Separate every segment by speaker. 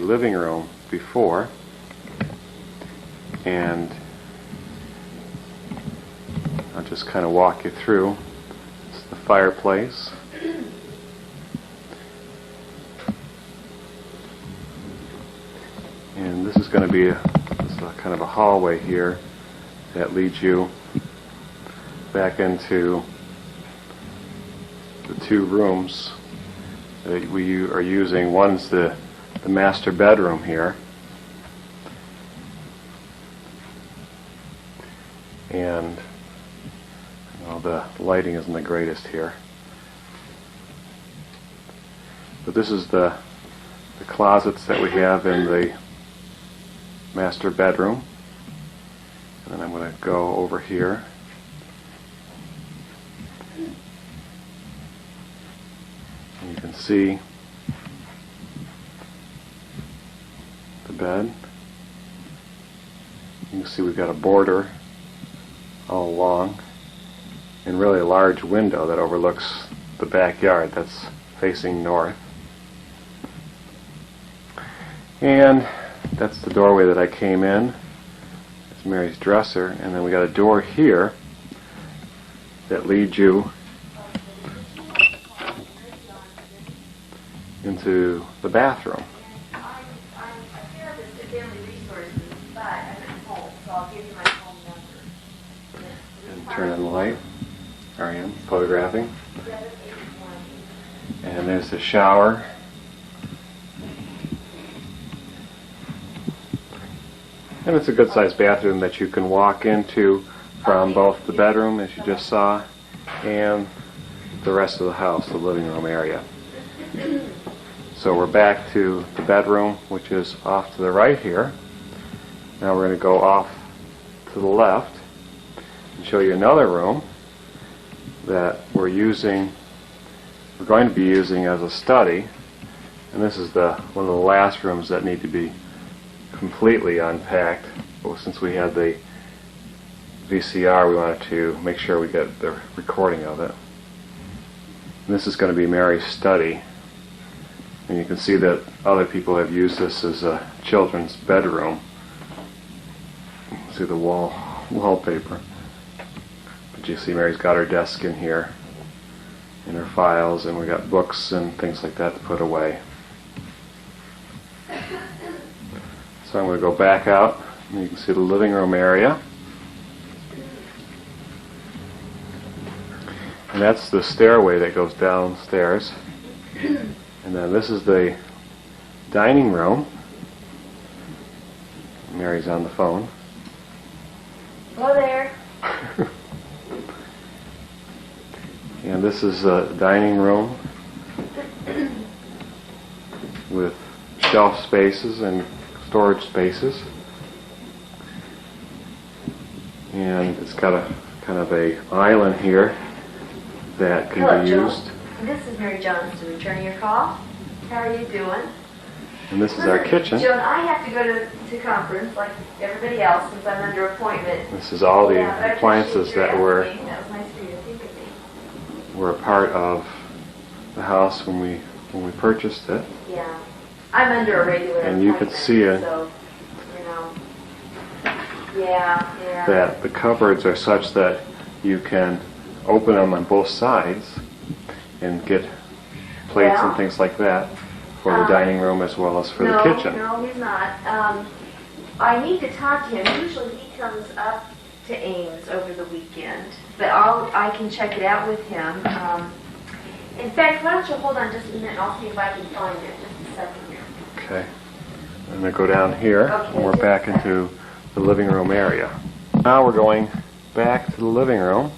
Speaker 1: living room before, and I'll just kind of walk you through. This is the fireplace. And this is going to be kind of a hallway here that leads you back into the two rooms that we are using. One's the master bedroom here, and the lighting isn't the greatest here, but this is the closets that we have in the master bedroom. And then I'm going to go over here. And you can see the bed. You can see we've got a border all along, and really a large window that overlooks the backyard that's facing north. And that's the doorway that I came in. It's Mary's dresser, and then we got a door here that leads you into the bathroom.
Speaker 2: I'm a therapist at Family Resources, but I'm at home, so I'll give you my phone number.
Speaker 1: And turn on the light. There I am, photographing. And there's the shower. And it's a good sized bathroom that you can walk into from both the bedroom, as you just saw, and the rest of the house, the living room area. So we're back to the bedroom, which is off to the right here. Now we're going to go off to the left and show you another room that we're going to be using as a study. And this is one of the last rooms that need to be completely unpacked. But since we had the VCR, we wanted to make sure we get the recording of it. And this is going to be Mary's study. And you can see that other people have used this as a children's bedroom. See the wallpaper. But you see Mary's got her desk in here, and her files, and we got books and things like that to put away. So I'm going to go back out, and you can see the living room area. And that's the stairway that goes downstairs. And then this is the dining room. Mary's on the phone.
Speaker 2: Hello there.
Speaker 1: And this is a dining room with shelf spaces and storage spaces. And it's got a kind of a island here that can
Speaker 2: Hello,
Speaker 1: be
Speaker 2: Joan.
Speaker 1: used.
Speaker 2: This is Mary Johnston returning your call. How are you doing?
Speaker 1: And this is our kitchen.
Speaker 2: Joan, I have to go to conference like everybody else since I'm under appointment.
Speaker 1: This is all the
Speaker 2: Yeah, but I
Speaker 1: appliances
Speaker 2: appreciate
Speaker 1: that
Speaker 2: your
Speaker 1: were
Speaker 2: asking. That was nice for you to think of me.
Speaker 1: a part of the house when we purchased it.
Speaker 2: Yeah. I'm under a regular
Speaker 1: And you could
Speaker 2: appointment,
Speaker 1: see it.
Speaker 2: So, you know. Yeah.
Speaker 1: That the cupboards are such that you can open them on both sides and get plates and things like that for the dining room as well as for the kitchen.
Speaker 2: No, he's not. I need to talk to him. Usually he comes up to Ames over the weekend, but I can check it out with him. In fact, why don't you hold on just a minute and I'll see if I can find it. Just a second here.
Speaker 1: Okay. I'm going to go down here,
Speaker 2: Okay,
Speaker 1: and we're back into the living room area. Now we're going back to the living room,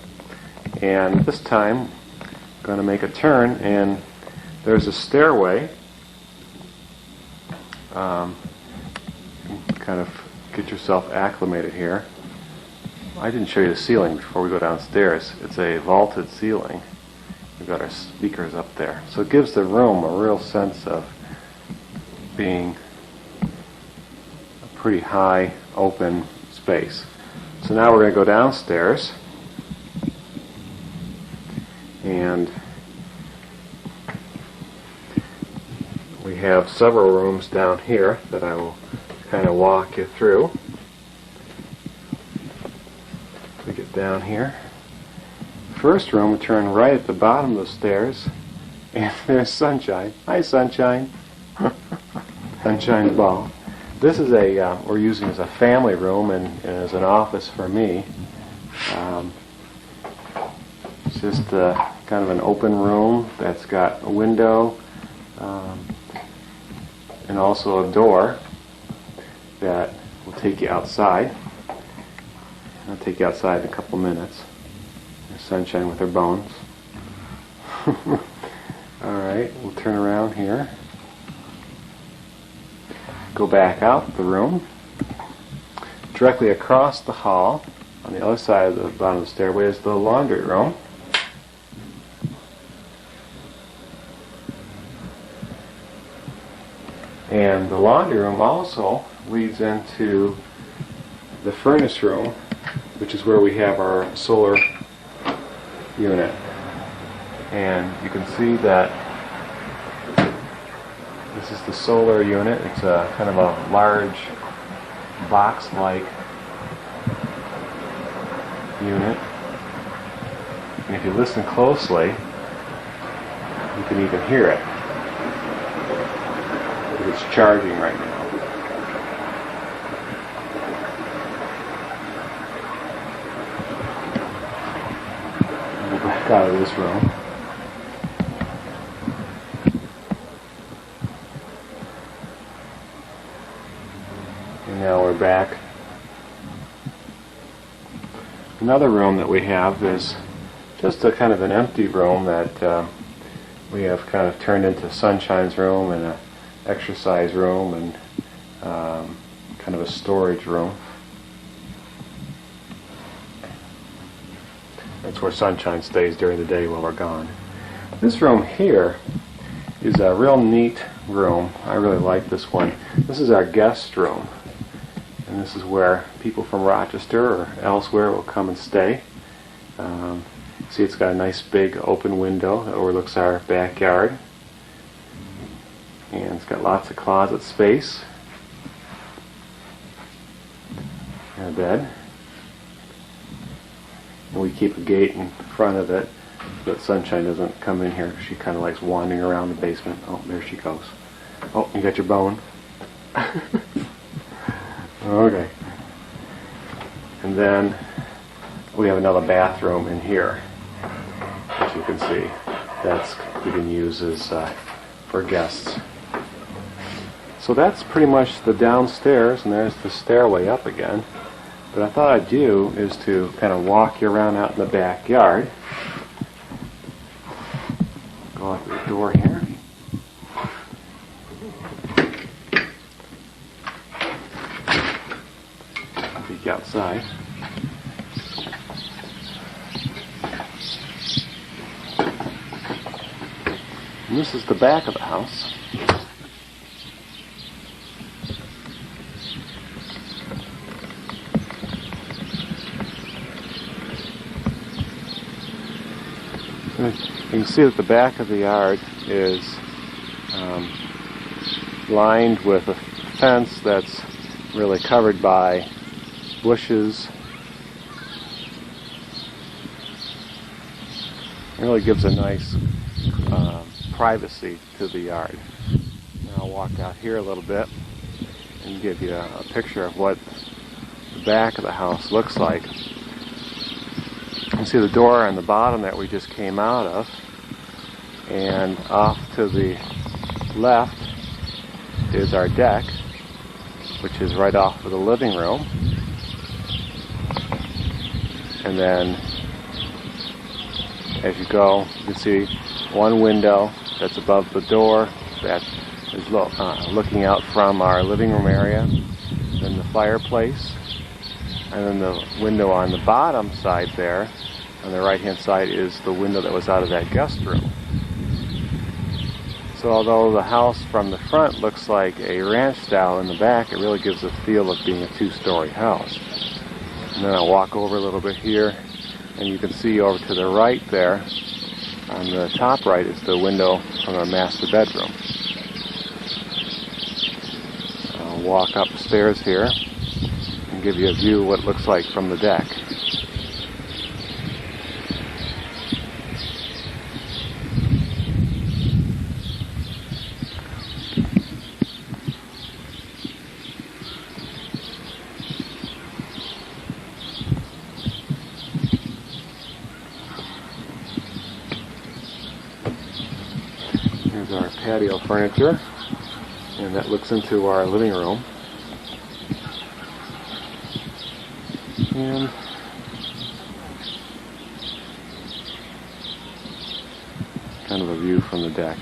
Speaker 1: and this time I'm going to make a turn, and there's a stairway. Kind of get yourself acclimated here. I didn't show you the ceiling before we go downstairs. It's a vaulted ceiling. We've got our speakers up there. So it gives the room a real sense of being a pretty high, open space. So now we're going to go downstairs, and we have several rooms down here that I will kind of walk you through. We get down here. First room, we turn right at the bottom of the stairs, and there's Sunshine. Hi, Sunshine. Sunshine's ball. This is we're using as a family room and as an office for me. It's just kind of an open room that's got a window and also a door that will take you outside. I'll take you outside in a couple minutes. There's Sunshine with her bones. Alright, we'll turn around here. Go back out the room. Directly across the hall, on the other side of the bottom of the stairway, is the laundry room. And the laundry room also leads into the furnace room, which is where we have our solar unit. And you can see that this is the solar unit. It's a kind of a large box-like unit. And if you listen closely, you can even hear it. It's charging right now. We'll back out of this room. And now we're back. Another room that we have is just a kind of an empty room that we have kind of turned into Sunshine's room and a exercise room and kind of a storage room. That's where Sunshine stays during the day while we're gone. This room here is a real neat room. I really like this one. This is our guest room. And this is where people from Rochester or elsewhere will come and stay. See, it's got a nice big open window that overlooks our backyard. And it's got lots of closet space. And a bed. And we keep a gate in front of it so that Sunshine doesn't come in here. She kind of likes wandering around the basement. Oh, there she goes. Oh, you got your bone. Okay. And then we have another bathroom in here, as you can see. That's we can use as for guests. So that's pretty much the downstairs, and there's the stairway up again. What I thought I'd do is to kind of walk you around out in the backyard. Go out the door here. Peek outside. And this is the back of the house. You can see that the back of the yard is lined with a fence that's really covered by bushes. It really gives a nice privacy to the yard. Now I'll walk out here a little bit and give you a picture of what the back of the house looks like. You see the door on the bottom that we just came out of, and off to the left is our deck, which is right off of the living room. And then as you go, you can see one window that's above the door that is looking out from our living room area, then the fireplace, and then the window on the bottom side there on the right hand side is the window that was out of that guest room. So although the house from the front looks like a ranch style in the back, it really gives a feel of being a two-story house. And then I'll walk over a little bit here, and you can see over to the right there, on the top right, is the window from our master bedroom. walk up the stairs here and give you a view of what it looks like from the deck. Here's our patio furniture, and that looks into our living room. And kind of a view from the deck.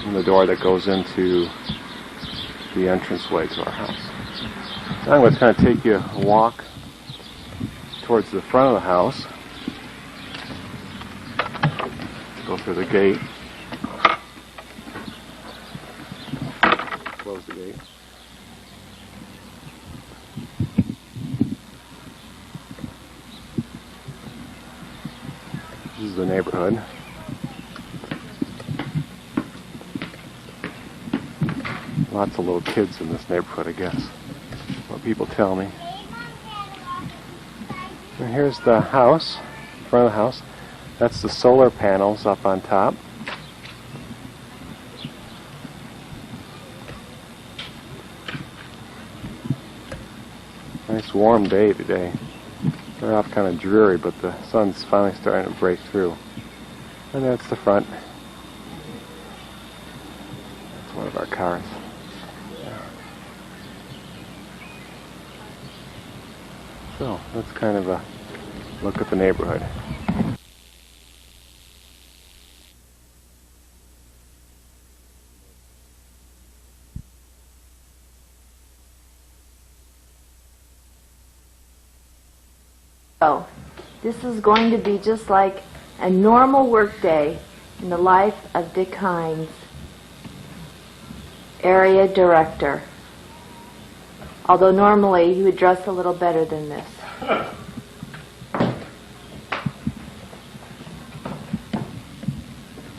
Speaker 1: And the door that goes into the entranceway to our house. Now I'm going to kind of take you a walk towards the front of the house. Go through the gate. Close the gate. This is the neighborhood. Lots of little kids in this neighborhood, I guess. What people tell me. And here's the house, front of the house. That's the solar panels up on top. Nice warm day today. Started off kind of dreary, but the sun's finally starting to break through. And that's the front. That's one of our cars. So that's kind of a look at the neighborhood.
Speaker 2: So, this is going to be just like a normal work day in the life of Dick Hines, area director. Although normally he would dress a little better than this.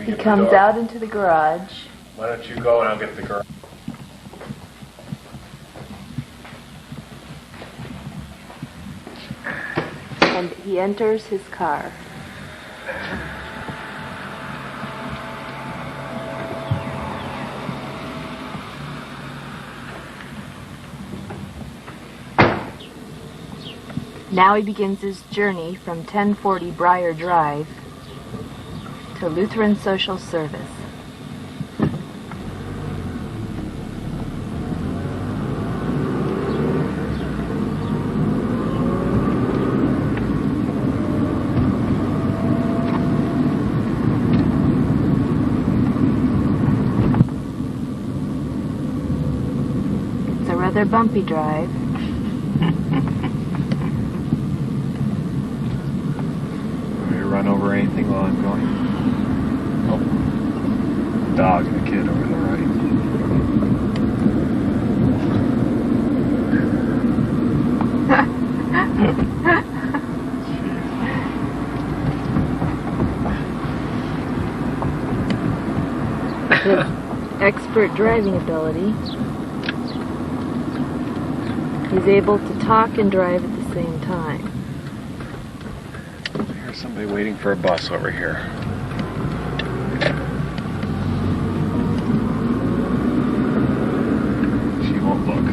Speaker 2: He comes out into the garage.
Speaker 1: Why don't you go and I'll get the garage.
Speaker 2: And he enters his car. Now he begins his journey from 1040 Briar Drive to Lutheran Social Service. It's a rather bumpy drive.
Speaker 1: Run over anything while I'm going? Oh, dog and a kid over the right.
Speaker 2: With expert driving ability, he's able to talk and drive at the same time.
Speaker 1: There's somebody waiting for a bus over here. She won't look.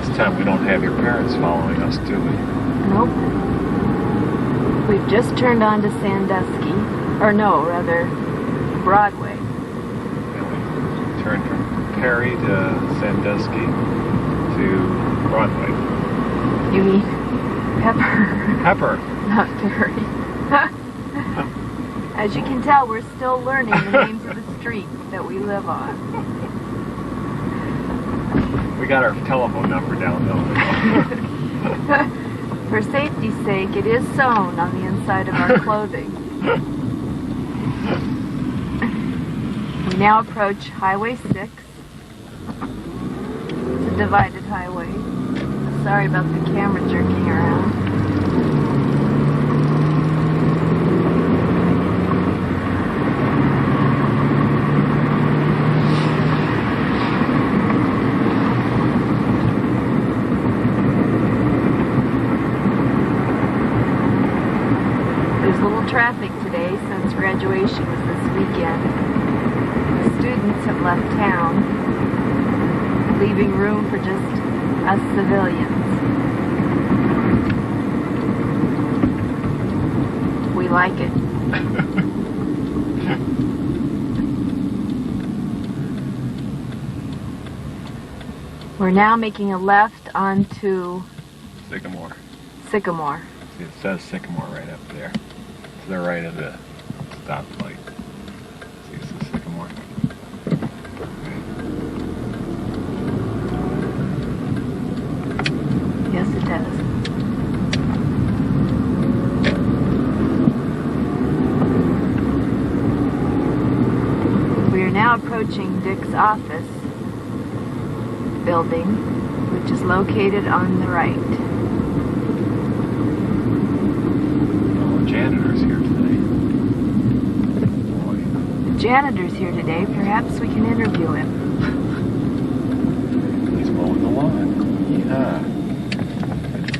Speaker 1: This time we don't have your parents following us, do we?
Speaker 2: Nope. We've just turned on to Sandusky, or no, rather, Broadway.
Speaker 1: Turn from Perry to Sandusky to Broadway.
Speaker 2: You mean Pepper?
Speaker 1: Pepper.
Speaker 2: Not Perry. As you can tell, we're still learning the names of the streets that we live on.
Speaker 1: We got our telephone number down though.
Speaker 2: For safety's sake, it is sewn on the inside of our clothing. We now approach Highway 6. divided highway. Sorry about the camera jerking around. There's little traffic today since graduation is this weekend. The students have left town, leaving room for just us civilians. We like it. We're now making a left onto
Speaker 1: Sycamore.
Speaker 2: Sycamore.
Speaker 1: See, it says Sycamore right up there. To the right of the stoplight. See, it says Sycamore.
Speaker 2: Yes, it does. We are now approaching Dick's office building, which is located on the right.
Speaker 1: Oh, the janitor's here today. Boy.
Speaker 2: The janitor's here today. Perhaps we can interview him.
Speaker 1: He's mowing the lawn. Yeah.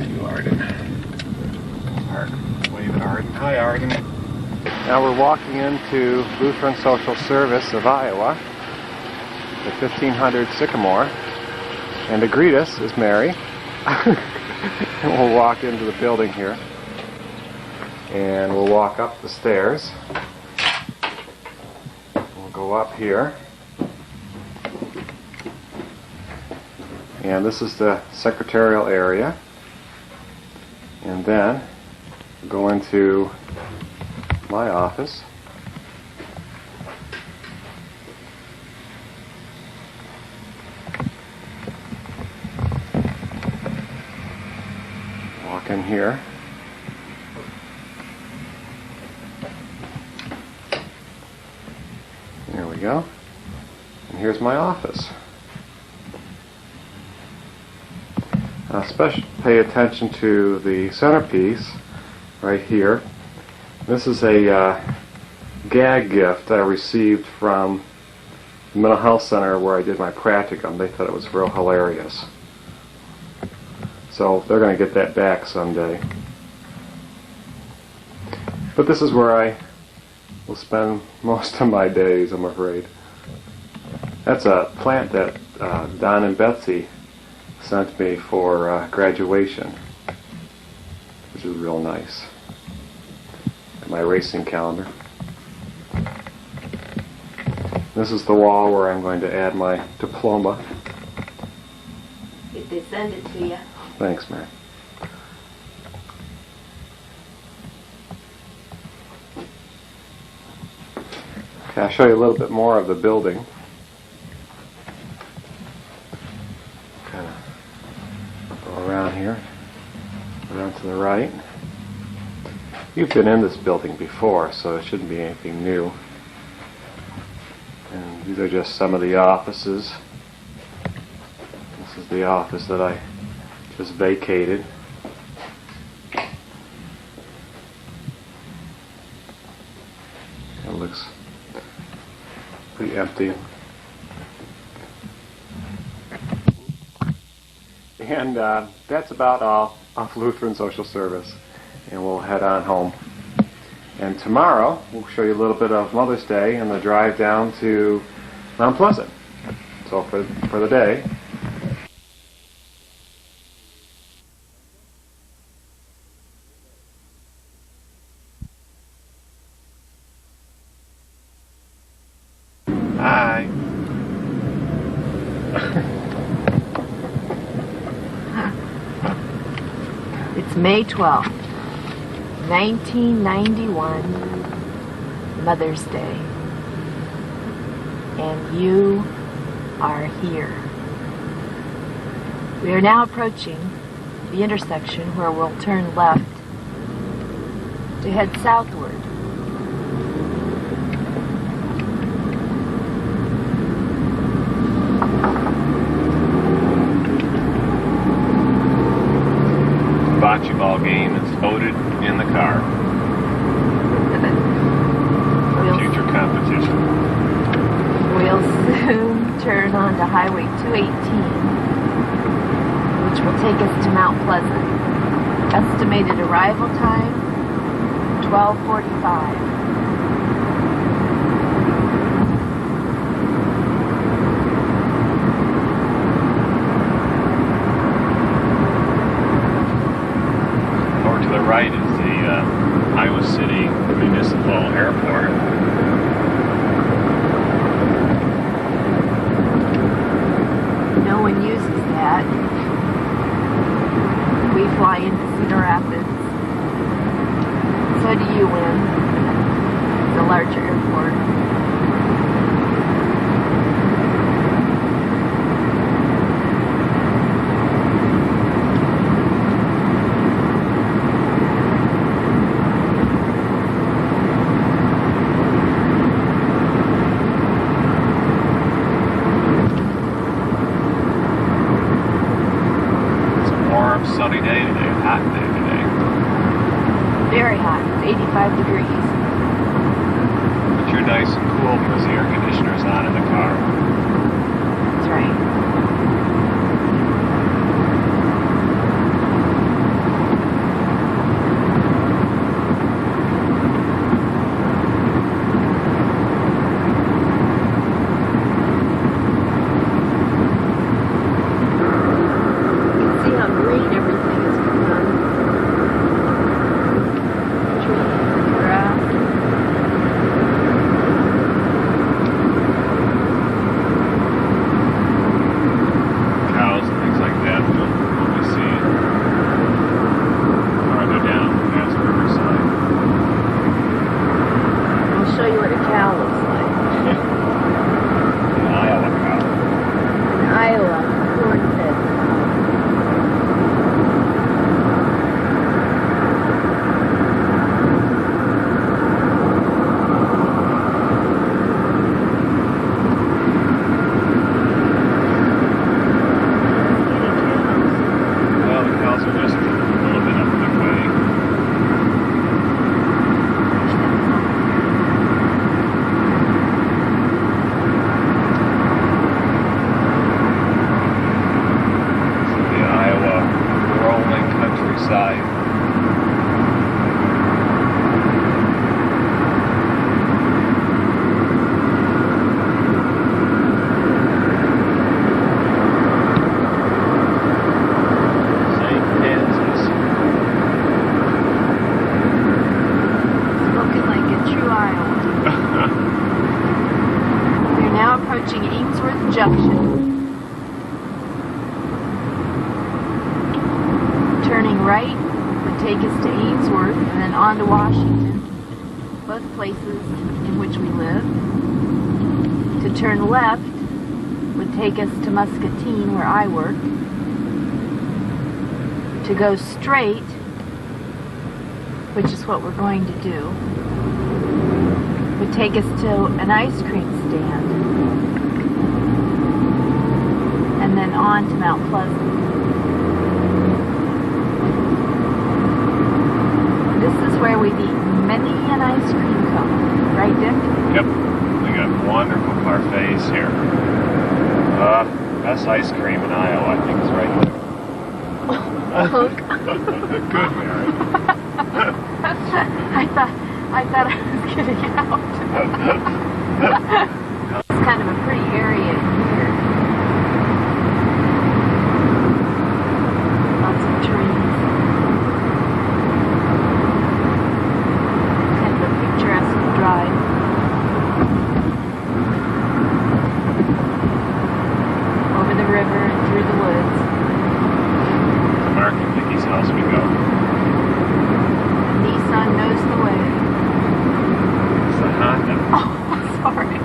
Speaker 1: You, Arden. Arden. Wave at Arden. Hi, Arden. Now we're walking into Lutheran Social Service of Iowa, the 1500 Sycamore. And to greet us is Mary. We'll walk into the building here. And we'll walk up the stairs. We'll go up here. And this is the secretarial area. And then we'll go into my office. Walk in here. There we go. And here's my office. Especially pay attention to the centerpiece right here. This is a gag gift I received from the mental health center where I did my practicum. They thought it was real hilarious. So they're going to get that back someday. But this is where I will spend most of my days, I'm afraid. That's a plant that Don and Betsy sent me for graduation, which is real nice. My racing calendar. This is the wall where I'm going to add my diploma.
Speaker 2: If they send it to you.
Speaker 1: Thanks, Mary. Okay, I'll show you a little bit more of the building. Kind of go around here, around to the right. You've been in this building before, so it shouldn't be anything new. And these are just some of the offices. This is the office that I just vacated. It looks pretty empty. And that's about all of Lutheran Social Service. And we'll head on home. And tomorrow, we'll show you a little bit of Mother's Day and the drive down to Mount Pleasant. So for the day, hi.
Speaker 2: It's May 12th, 1991, Mother's Day. And you are here. We are now approaching the intersection where we'll turn left to head southward.
Speaker 1: game is voted in the car for
Speaker 2: We'll-
Speaker 1: future competition.
Speaker 2: We'll soon turn onto Highway 218, which will take us to Mount Pleasant. Estimated arrival time, 12:45.
Speaker 1: Over to the right is the Iowa City Municipal Airport.
Speaker 2: No one uses that. We fly into Cedar Rapids. So do you, Win. The larger airport.
Speaker 1: It's a warm, sunny day today, a hot day today.
Speaker 2: Very hot. It's 85 degrees.
Speaker 1: But you're nice and cool because the air conditioner's on in the car.
Speaker 2: That's right. You can see how green everything has become. Trees, grass.
Speaker 1: Cows and things like that we'll be seeing. Farther down past Riverside.
Speaker 2: I'll show you what a cow looks like.
Speaker 1: An Iowa cow.
Speaker 2: An Iowa corn-fed cow.
Speaker 1: Well, the cows are just a little bit up the way. The Iowa rolling countryside. St. Kansas.
Speaker 2: Looking like a true Iowa. We're now approaching Ainsworth Junction. Turning right would take us to Ainsworth and then on to Washington, both places in which we live. To turn left would take us to Muscatine, where I work. To go straight, which is what we're going to do, would take us to an ice cream stand and then on to Mount Pleasant. This is where we've eaten many an ice cream cone, right, Dick?
Speaker 1: Yep, we got wonderful parfaits here. Best ice cream in Iowa, I think, is right there. Good, Mary.
Speaker 2: I thought I was getting out. It's kind of a pretty area here. Lots of trees. Kind of a picturesque drive. Over the river and through the woods.
Speaker 1: Mark and Vicky's house we go.
Speaker 2: Nissan knows the way.
Speaker 1: It's a Honda.
Speaker 2: Oh, sorry.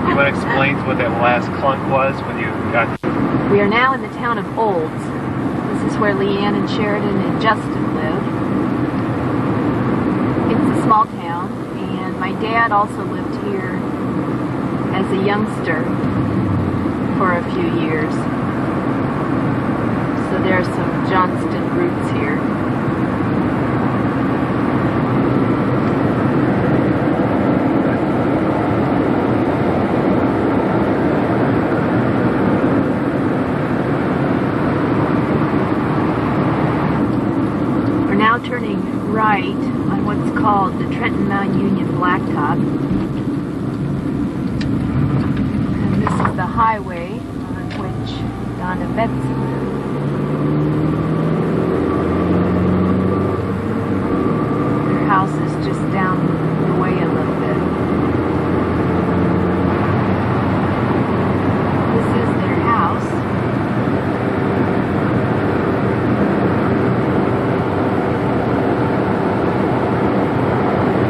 Speaker 1: You want to explain what that last clunk was when you got...
Speaker 2: We are now in the town of Olds. This is where Leanne and Sheridan and Justin live. It's a small town, and my dad also lived here as a youngster for a few years. So there are some Johnston roots here. called the Trenton Mount Union Blacktop. And this is the highway on which Donna Betsy lived. Their house is just down the way a little bit. This is their house.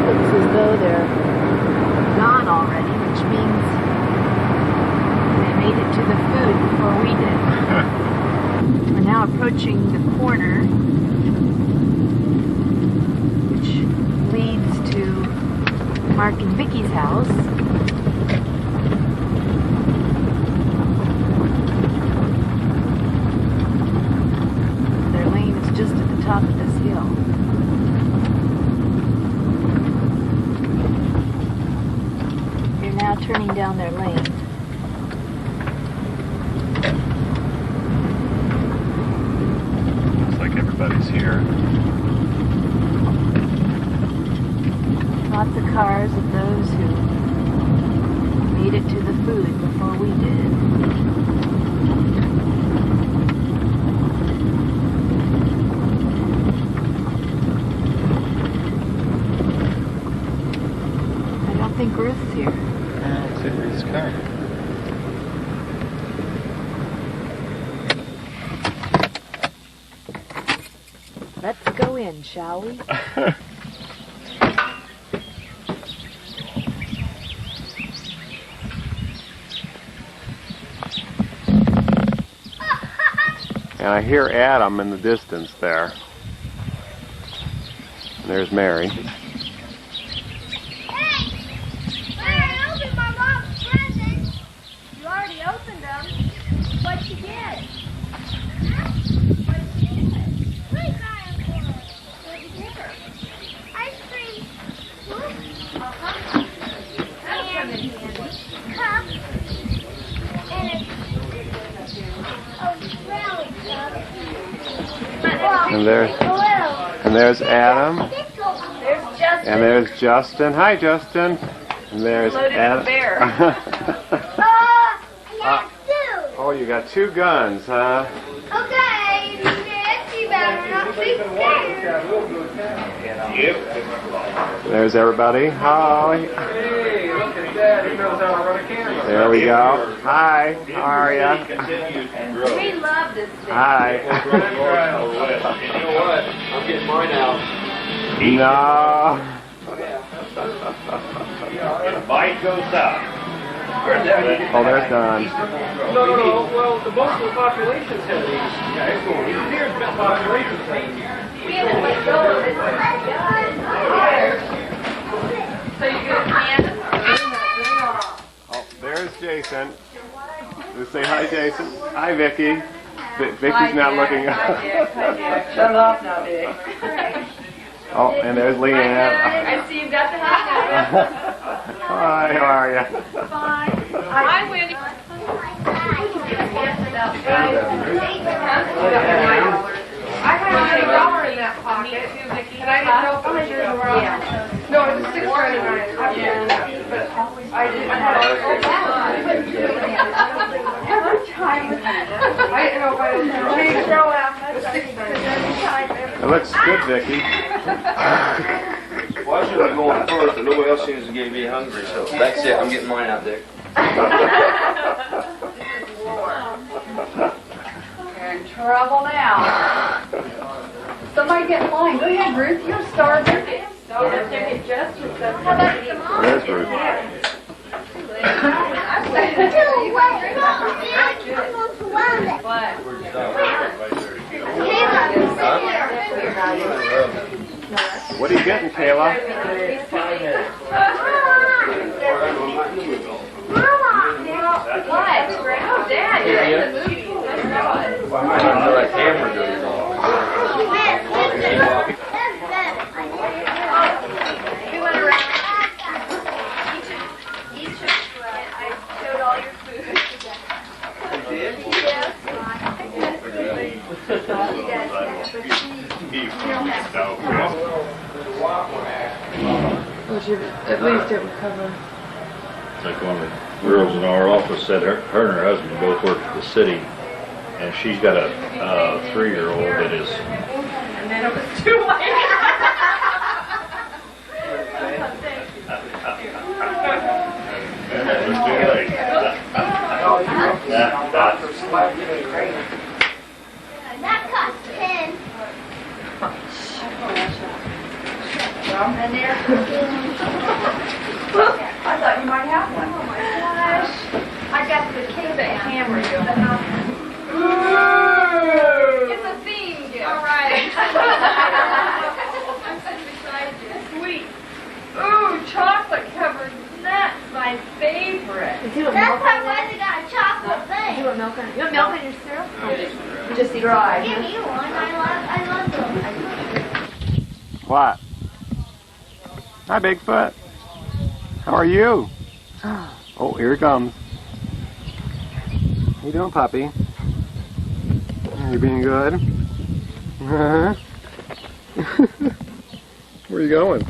Speaker 2: Looks as though they're gone already, which means they made it to the food before we did. We're now approaching the corner, which leads to Mark and Vicky's house. Their lane is just at the top of this hill. They're now turning down their lane.
Speaker 1: Looks like everybody's here.
Speaker 2: Lots of cars of those who made it to the food before we did. I don't think Ruth's here.
Speaker 1: It's in his car.
Speaker 2: Let's go in, shall we?
Speaker 1: And I hear Adam in the distance there. And there's Mary.
Speaker 3: Hey, I opened my mom's presents. You already opened them. What'd you get? What'd you get? What did you get her? Ice cream. And cup. And a rally cup.
Speaker 1: And there's Adam.
Speaker 2: There's Justin.
Speaker 1: And there's Justin. Hi, Justin. And there's
Speaker 2: Loaded
Speaker 1: Adam.
Speaker 2: bear.
Speaker 3: I got two.
Speaker 1: Oh, you got two guns, huh?
Speaker 3: Okay, Miss, you better not be scared.
Speaker 1: There's everybody. Hi.
Speaker 4: Hey, look at that. He knows how to run a camera.
Speaker 1: There we go. Hi. How are ya?
Speaker 2: We love this thing.
Speaker 1: Hi.
Speaker 4: You know what? I'm getting mine out.
Speaker 1: No.
Speaker 5: Bite goes up.
Speaker 1: Oh, there's Don.
Speaker 4: No. Well, the bulk of the population's headed east. Yeah, it's going east. Here's the population's headed east.
Speaker 2: We haven't let go of it. So you good, Candace?
Speaker 1: Oh, there's Jason. Let's say hi, Jason. Hi, Vicky. Vicky's not looking up.
Speaker 2: Shut off now, Dick.
Speaker 1: Oh, and there's Leanne.
Speaker 2: I see you got the hot
Speaker 1: Hi, how are you?
Speaker 2: Bye. Hi, Wendy.
Speaker 6: I have $1 in that pocket. Can I get help?
Speaker 2: Yeah.
Speaker 6: No, it's $6.99. But I didn't have every time. I didn't know if I was going to throw out $6.99.
Speaker 1: It looks good, Vicky.
Speaker 4: Well, I should have gone first, but nobody else seems to get me hungry, so that's it. I'm getting mine out there.
Speaker 6: You're in trouble now. Somebody get in line. Go ahead, Ruth. You're starving.
Speaker 2: How about your mom?
Speaker 1: There's Ruth. What are you getting, Kayla?
Speaker 2: What? Oh, Dad, you're in the movie.
Speaker 4: I didn't know that camera goes off.
Speaker 2: We went around. Each of I showed all your food. Yes.
Speaker 5: He was so good.
Speaker 6: Which at least it would cover.
Speaker 5: Like one of the girls in our office said her and her husband both work for the city, and she's got a 3-year-old that is.
Speaker 6: And then it was too late.
Speaker 5: That was too late.
Speaker 3: That cost 10.
Speaker 6: And there. I thought you might have one. Oh my gosh. I got the cake that camera you. It's a theme gift. All right. I'm so excited. Sweet. Ooh, chocolate covered nuts, my favorite.
Speaker 2: Do you want
Speaker 3: That's
Speaker 2: milk
Speaker 3: why
Speaker 2: on
Speaker 3: they got a chocolate
Speaker 2: Do you
Speaker 3: thing.
Speaker 2: want milk on it? You want milk on your cereal?
Speaker 6: Just dry.
Speaker 3: Give me one. I love them.
Speaker 1: What? Hi, Bigfoot. How are you? Oh, here he comes. How you doing, puppy? Are you being good? Uh-huh. Where are you going?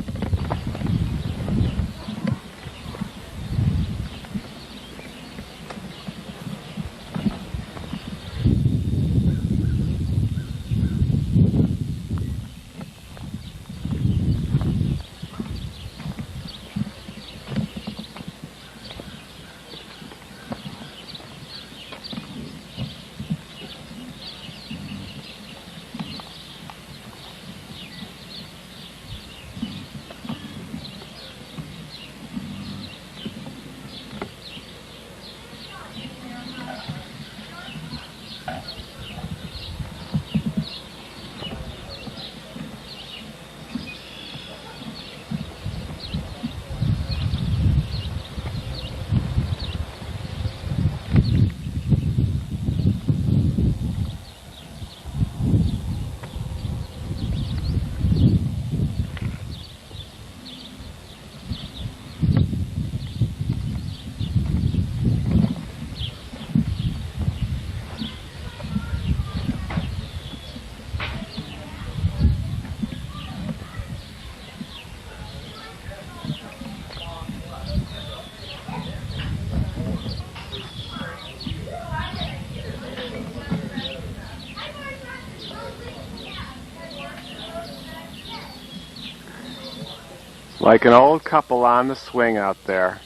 Speaker 1: Like an old couple on the swing out there.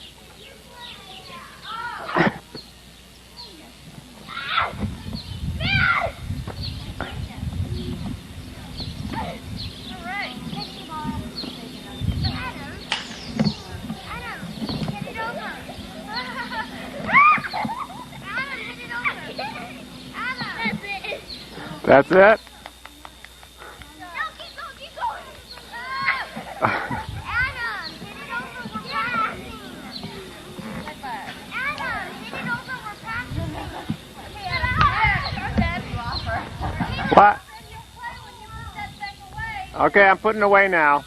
Speaker 1: That's it? What? Okay, I'm putting it away now.